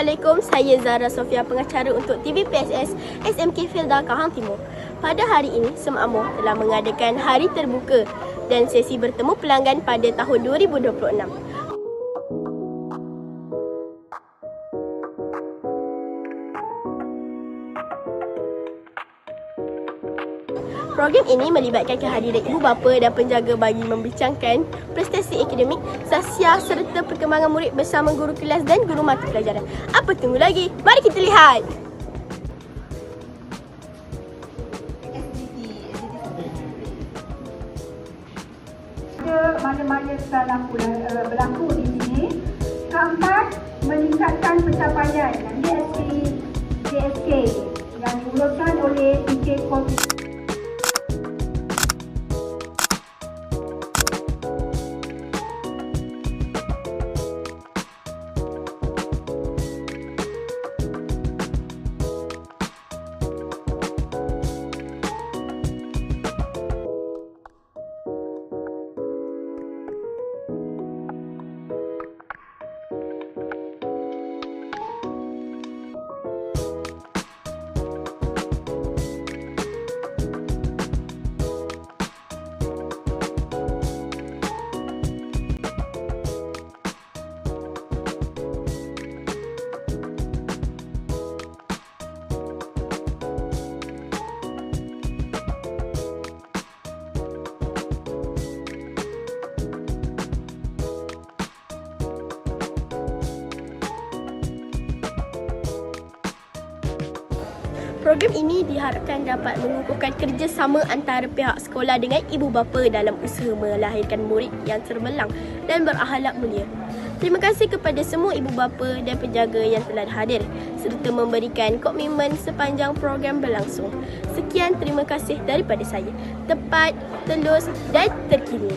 Assalamualaikum, saya Zara Sofia, pengacara untuk TVPSS SMK Felda Kahang Timur. Pada hari ini, SEMAMO telah mengadakan hari terbuka dan sesi bertemu pelanggan pada tahun 2026. Program ini melibatkan kehadiran ibu bapa dan penjaga bagi membincangkan prestasi akademik, sosial serta perkembangan murid bersama guru kelas dan guru mata pelajaran. Apa tunggu lagi? Mari kita lihat! Mana-mana telah berlaku di sini. Keempat, meningkatkan pencapaian DSK yang diuruskan oleh PK Covid. Program ini diharapkan dapat mengukuhkan kerjasama antara pihak sekolah dengan ibu bapa dalam usaha melahirkan murid yang terbelang dan berakhlak mulia. Terima kasih kepada semua ibu bapa dan penjaga yang telah hadir serta memberikan komitmen sepanjang program berlangsung. Sekian, terima kasih daripada saya. Tepat, telus dan terkini.